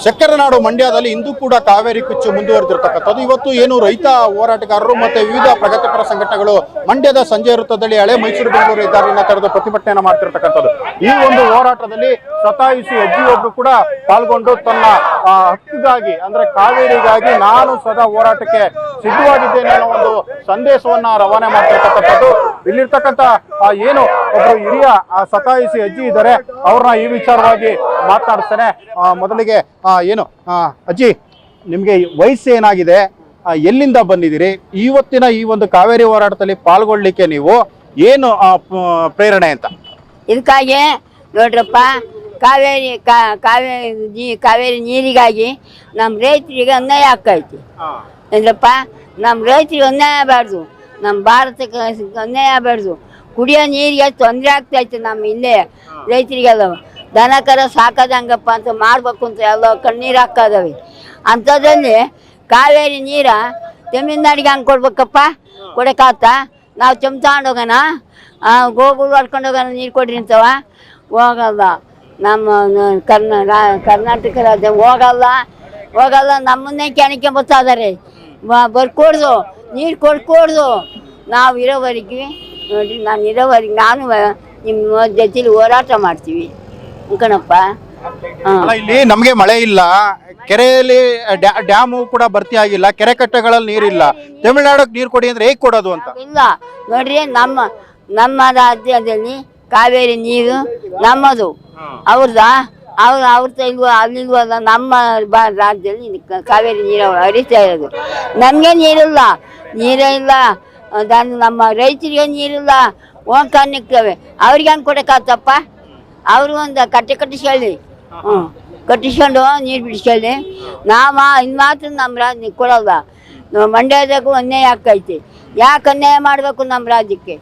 ಸಕ್ಕರೆ ನಾಡು ಮಂಡ್ಯದಲ್ಲಿ ಇಂದು ಕೂಡ ಕಾವೇರಿ ಕಿಚ್ಚು ಮುಂದುವರೆದಿರತಕ್ಕಂಥದ್ದು. ಇವತ್ತು ಏನು ರೈತ ಹೋರಾಟಗಾರರು ಮತ್ತೆ ವಿವಿಧ ಪ್ರಗತಿಪರ ಸಂಘಟನೆಗಳು ಮಂಡ್ಯದ ಸಂಜೆ ವೃತ್ತದಲ್ಲಿ ಹಳೆ ಮೈಸೂರು ಬೆಂಗಳೂರು ಹೆದ್ದಾರಿಯನ್ನು ತೆರೆದು ಪ್ರತಿಭಟನೆಯನ್ನು ಮಾಡ್ತಿರ್ತಕ್ಕಂಥದ್ದು. ಈ ಒಂದು ಹೋರಾಟದಲ್ಲಿ ಸತಾಯಿಸಿ ಅಜ್ಜಿಯೊಬ್ರು ಕೂಡ ಪಾಲ್ಗೊಂಡು ತನ್ನ ಹಕ್ಕಿಗಾಗಿ ಅಂದ್ರೆ ಕಾವೇರಿಗಾಗಿ ನಾನು ಸದಾ ಹೋರಾಟಕ್ಕೆ ಸಿದ್ಧವಾಗಿದ್ದೇನೆ ಅನ್ನೋ ಒಂದು ಸಂದೇಶವನ್ನ ರವಾನೆ ಮಾಡ್ತಿರ್ತಕ್ಕಂಥದ್ದು. ಇಲ್ಲಿರ್ತಕ್ಕಂಥ ಏನು ಒಬ್ರು ಹಿರಿಯ ಸತಾಯಿಸಿ ಅಜ್ಜಿ ಇದ್ದಾರೆ, ಅವ್ರನ್ನ ಈ ವಿಚಾರವಾಗಿ ಮಾತನಾಡಿಸ್ತೇನೆ. ಮೊದಲಿಗೆ ಏನು ಅಜ್ಜಿ, ನಿಮ್ಗೆ ವಯಸ್ಸು ಏನಾಗಿದೆ, ಎಲ್ಲಿಂದ ಬಂದಿದ್ದೀರಿ, ಇವತ್ತಿನ ಈ ಒಂದು ಕಾವೇರಿ ಹೋರಾಟದಲ್ಲಿ ಪಾಲ್ಗೊಳ್ಳಿಕ್ಕೆ ನೀವು ಏನು ಪ್ರೇರಣೆ ಅಂತ? ಇದಕ್ಕಾಗಿ ನೋಡ್ರಪ್ಪ, ಕಾವೇರಿ ನೀರಿಗಾಗಿ ನಮ್ಮ ರೈತರಿಗೆ ಅನ್ಯಾಯ ಆಗ್ತೈತಿ ಅಂದ್ರಪ್ಪ. ನಮ್ಮ ರೈತರಿಗೆ ಅನ್ಯಾಯ ಆಗಬಾರ್ದು, ನಮ್ಮ ಭಾರತಕ್ಕೆ ಅನ್ಯಾಯ ಆಗಬಾರ್ದು. ಕುಡಿಯೋ ನೀರಿಗೆ ತೊಂದರೆ ಆಗ್ತೈತೆ. ನಮ್ಮ ಇಲ್ಲೇ ರೈತರಿಗೆಲ್ಲ ದನ ಕರ ಸಾಕೋದಂಗಪ್ಪ ಅಂತ ಮಾಡ್ಬೇಕು ಅಂತ ಎಲ್ಲ ಕಣ್ಣೀರು ಹಾಕೋದವೆ. ಅಂಥದ್ರಲ್ಲಿ ಕಾವೇರಿ ನೀರ ತಮಿಳ್ನಾಡಿಗೆ ಹಂಗೆ ಕೊಡ್ಬೇಕಪ್ಪ, ಕೊಡಕಾತ ನಾವು ಚಮ್ ತಗೊಂಡೋಗೋಣ, ಗೋಗುರು ಹೊಡ್ಕೊಂಡು ಹೋಗೋಣ, ನೀರು ಕೊಡ್ರಿ ಅಂತವ ಹೋಗಲ್ಲ. ನಮ್ಮ ಕರ್ನಾಟಕ ರಾಜ್ಯ ಹೋಗಲ್ಲ. ನಮ್ಮನ್ನೇ ಕೆಣಕೆ ಬರ್ತಾ ಇದಾರೆ, ಬರ್ಕೊಡ್ದು ನೀರು ಕೊಡ್ಕೊಡ್ದು. ನಾವು ಇರೋವರೆಗೆ ನೋಡ್ರಿ, ನಾನು ಇರೋವರೆಗೆ ನಾನು ನಿಮ್ಮ ಜೊತೆಲಿ ಹೋರಾಟ ಮಾಡ್ತೀವಿ ಕಣಪ್ಪ. ಇಲ್ಲಿ ನಮ್ಗೆ ಮಳೆ ಇಲ್ಲ, ಕೆರೆಯಲ್ಲಿ ಡ್ಯಾಮು ಕೂಡ ಭರ್ತಿ ಆಗಿಲ್ಲ, ಕೆರೆ ಕಟ್ಟೆಗಳಲ್ಲಿ ನೀರಿಲ್ಲ, ತಮಿಳ್ನಾಡಕ್ಕೆ ನೀರು ಕೊಡಿ ಅಂದ್ರೆ ಹೇಗೆ ಕೊಡೋದು ಅಂತ ಇಲ್ಲ ನೋಡ್ರಿ. ನಮ್ಮ ರಾಜ್ಯದಲ್ಲಿ ಕಾವೇರಿ ನೀರು ನಮ್ಮದು, ಅವ್ರದಾ ಅವ್ರ ಇಲ್ವ ಅಲ್ಲಿಲ್ವಲ್ಲ. ನಮ್ಮ ರಾಜ್ಯದಲ್ಲಿ ಕಾವೇರಿ ನೀರು ಹರಿತಾ ಇರೋದು. ನಮಗೆ ನೀರೇ ಇಲ್ಲ. ನಮ್ಮ ರೈತರಿಗೆ ನೀರಿಲ್ಲ, ಓಂಕಾನಿಕ್ತವೆ. ಅವ್ರಿಗೆ ಹಂಗೆ ಕೊಡೋಕ್ಕಾಗ್ತಪ್ಪ? ಅವರು ಒಂದು ಕಟ್ಟಿಸ್ಕೊಳ್ಳಿ, ಕಟ್ಟಿಸ್ಕೊಂಡು ನೀರು ಬಿಡಿಸ್ಕೊಳ್ಳಿ. ಇನ್ನು ಮಾತ್ರ ನಮ್ಮ ರಾಜ್ಯ ಕೊಡಲ್ಲ. ಮಂಡ್ಯದಾಗೂ ಅನ್ಯಾಯ ಆಗ್ತೈತಿ. ಯಾಕೆ ಅನ್ಯಾಯ ಮಾಡಬೇಕು ನಮ್ಮ ರಾಜ್ಯಕ್ಕೆ?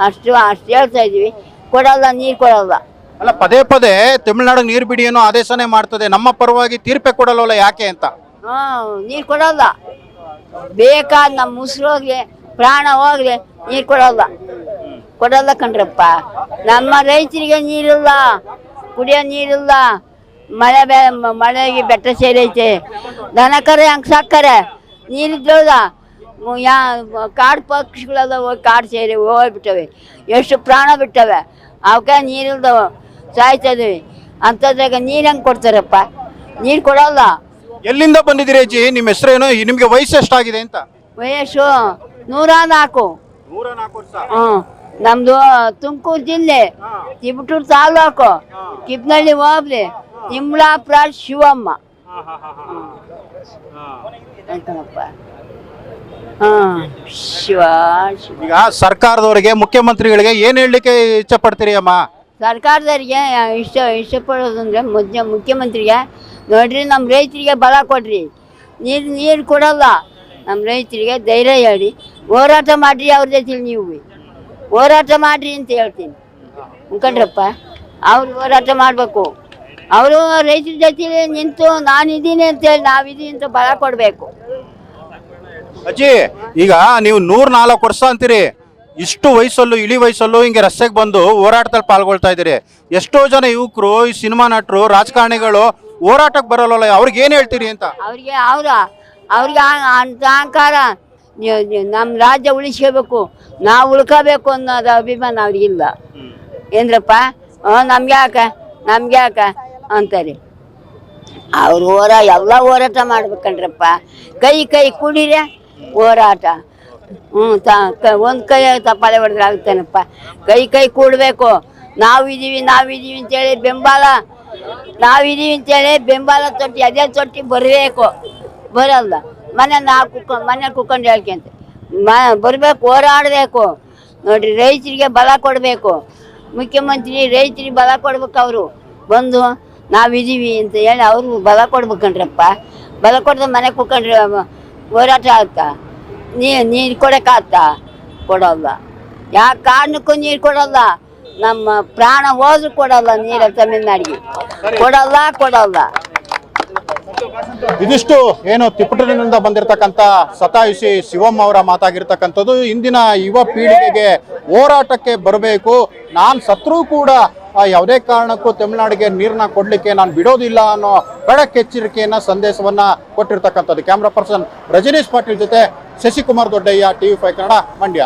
ಅಷ್ಟು ಹೇಳ್ತಾ ಇದ್ದೀವಿ. ಕೊಡಲ್ಲ, ನೀರು ಕೊಡಲ್ಲ. ಅಲ್ಲ, ಪದೇ ತಮಿಳ್ನಾಡು ನೀರು ಬಿಡಿ ಅನ್ನೋ ಆದೇಶನೇ ಮಾಡ್ತದೆ, ನಮ್ಮ ಪರವಾಗಿ ತೀರ್ಪೆ ಕೊಡಲ್ಲ ಯಾಕೆ ಅಂತ? ನೀರು ಕೊಡಲ್ಲ. ಬೇಕಾದ ನಮ್ಮ ಉಸಿರೋಗ್ಲಿ, ಪ್ರಾಣ ಹೋಗ್ಲಿ, ನೀರು ಕೊಡಲ್ಲ ಕಣ್ರಪ್ಪ. ನಮ್ಮ ರೈತರಿಗೆ ನೀರಿಲ್ಲ, ಕುಡಿಯೋ ನೀರಿಲ್ಲ. ಮಳೆಗೆ ಬೆಟ್ಟ ಸೇರೈತೆ, ದನ ಕರೆ ಹಂಗೆ ಸಾಕ್ತಾರೆ. ನೀರಿದ್ದದ ಕಾಡು ಪಕ್ಷಿಗಳೆಲ್ಲ ಹೋಗಿ ಕಾಡು ಸೇರಿ ಹೋಗ್ಬಿಟ್ಟವೆ, ಎಷ್ಟು ಪ್ರಾಣ ಬಿಟ್ಟವೆ. ಅವಕ್ಕೆ ನೀರಿಲ್ದವ ಸಾಯ್ತಾ ಇದ್ದೀವಿ. ಅಂಥದ್ರಾಗ ನೀರು ಹೆಂಗೆ ಕೊಡ್ತಾರಪ್ಪ? ನೀರು ಕೊಡಲ್ಲ. ಎಲ್ಲಿಂದ ಬಂದಿದ್ದೀರಿ ಅಜ್ಜಿ? ನಿಮ್ಮ ಹೆಸರೇನು? ನಿಮ್ಗೆ ವಯಸ್ಸು ಎಷ್ಟಾಗಿದೆ ಅಂತ? ವಯಸ್ಸು 104. ನಮ್ದು ತುಮಕೂರು ಜಿಲ್ಲೆ, ತಿಪಟೂರು ತಾಲೂಕು, ಕಿಪ್ನಳ್ಳಿ ಹೋಬ್ಳಿ, ತಿಮ್ಲಾಪುರ, ಶಿವಮ್ಮ. ಈಗ ಸರ್ಕಾರದವರಿಗೆ, ಮುಖ್ಯಮಂತ್ರಿಗಳಿಗೆ ಏನ್ ಹೇಳಲಿಕ್ಕೆ ಇಚ್ಛೆ ಪಡ್ತೀರಿ ಅಮ್ಮ? ಸರ್ಕಾರದವ್ರಿಗೆ ಇಷ್ಟಪಡೋದು ಅಂದ್ರೆ ಮುಖ್ಯಮಂತ್ರಿಗೆ ನೋಡ್ರಿ, ನಮ್ಮ ರೈತರಿಗೆ ಬಲ ಕೊಡ್ರಿ. ನೀರು ಕೊಡಲ್ಲ ನಮ್ಮ ರೈತರಿಗೆ. ಧೈರ್ಯ ಹೇಳಿ ಹೋರಾಟ ಮಾಡ್ರಿ, ಅವ್ರ ಜೊತೆಲಿ ನೀವು ಹೋರಾಟ ಮಾಡ್ರಿ ಅಂತ ಹೇಳ್ತೀನಿ ಮುಖಂಡ್ರಪ್ಪ. ಅವ್ರು ಹೋರಾಟ ಮಾಡಬೇಕು. ಅವರು ರೈತರ ಜೊತೆಲಿ ನಿಂತು ನಾನಿದ್ದೀನಿ ಅಂತೇಳಿ, ನಾವಿದ್ದೀವಿ ಅಂತ ಬಲ ಕೊಡಬೇಕು. ಅಜ್ಜಿ, ಈಗ ನೀವು 104 ವರ್ಷ ಅಂತೀರಿ, ಇಷ್ಟು ವಯಸ್ಸಲ್ಲೂ, ಇಳಿ ವಯಸ್ಸಲ್ಲೂ ಹಿಂಗೆ ರಸ್ತೆಗೆ ಬಂದು ಹೋರಾಟದಲ್ಲಿ ಪಾಲ್ಗೊಳ್ತಾ ಇದ್ದೀರಿ. ಎಷ್ಟೋ ಜನ ಯುವಕರು, ಈ ಸಿನಿಮಾ ನಟರು, ರಾಜಕಾರಣಿಗಳು ಹೋರಾಟಕ್ಕೆ ಬರಲ್ಲ, ಅವ್ರಿಗೆ ಏನು ಹೇಳ್ತೀರಿ ಅಂತ? ಅವ್ರಿಗೆ ಅಂತ ಅಹಂಕಾರ. ನಮ್ಮ ರಾಜ್ಯ ಉಳಿಸ್ಕೋಬೇಕು, ನಾವು ಉಳ್ಕೋಬೇಕು ಅನ್ನೋದು ಅಭಿಮಾನ ಅವ್ರಿಗಿಲ್ಲ ಏನ್ರಪ್ಪ. ನಮ್ಗೆ ಯಾಕ ಅಂತಾರೆ. ಅವ್ರು ಎಲ್ಲ ಹೋರಾಟ ಮಾಡ್ಬೇಕಂಡ್ರಪ್ಪ. ಕೈ ಕುಡಿರೆ ಹೋರಾಟ. ಒಂದು ಕೈ ತಪ್ಪಾಳೆ ಹೊಡೆದ್ರೆ ಆಗುತ್ತೇನಪ್ಪ? ಕೈ ಕೂಡಬೇಕು. ನಾವಿದ್ದೀವಿ ಅಂತೇಳಿ ಬೆಂಬಲ ತೊಟ್ಟಿ, ಅದೇ ತೊಟ್ಟಿ ಬರಬೇಕು. ಬರಲ್ಲ. ಮನೆ ಕುತ್ಕೊಂಡು ಹೇಳ್ಕೊಂತ ಬರಬೇಕು, ಹೋರಾಡಬೇಕು. ನೋಡ್ರಿ, ರೈತರಿಗೆ ಬಲ ಕೊಡಬೇಕು. ಮುಖ್ಯಮಂತ್ರಿ ರೈತರಿಗೆ ಬಲ ಕೊಡ್ಬೇಕು. ಅವರು ಬಂದು ನಾವಿದ್ದೀವಿ ಅಂತ ಹೇಳಿ ಅವರು ಬಲ ಕೊಡ್ಬೇಕಂಡ್ರಪ್ಪ. ಬಲ ಕೊಡ್ದೆ ಮನೆ ಕುತ್ಕೊಂಡ್ರೆ ಹೋರಾಟ ಆಗ್ತಾ? ನೀರು ಕೊಡೋಕ್ಕಾಗ್ತಾ? ಕೊಡಲ್ಲ. ಯಾವ ಕಾರಣಕ್ಕೂ ನೀರು ಕೊಡಲ್ಲ. ನಮ್ಮ ಪ್ರಾಣ ಹೋದ್ರೂ ಕೊಡಲ್ಲ ನೀರು. ತಮಿಳ್ನಾಡಿಗೆ ಕೊಡಲ್ಲ. ಇದಿಷ್ಟು ಏನು ತಿಪಟೂರಿನಿಂದ ಬಂದಿರತಕ್ಕಂತ ಸತಾಯಿಸಿ ಶಿವಮ್ಮ ಅವರ ಮಾತಾಗಿರ್ತಕ್ಕಂಥದ್ದು. ಇಂದಿನ ಯುವ ಪೀಳಿಗೆಗೆ ಹೋರಾಟಕ್ಕೆ ಬರಬೇಕು, ನಾನು ಸತ್ರೂ ಕೂಡ ಯಾವುದೇ ಕಾರಣಕ್ಕೂ ತಮಿಳುನಾಡಿಗೆ ನೀರನ್ನ ಕೊಡ್ಲಿಕ್ಕೆ ನಾನು ಬಿಡೋದಿಲ್ಲ ಅನ್ನೋ ಖಡಕ್ ಎಚ್ಚರಿಕೆಯನ್ನ ಸಂದೇಶವನ್ನ ಕೊಟ್ಟಿರ್ತಕ್ಕಂಥದ್ದು. ಕ್ಯಾಮ್ರಾ ಪರ್ಸನ್ ರಜನೀಶ್ ಪಾಟೀಲ್ ಜೊತೆ ಶಶಿಕುಮಾರ್ ದೊಡ್ಡಯ್ಯ, TV5 ಕನ್ನಡ, ಮಂಡ್ಯ.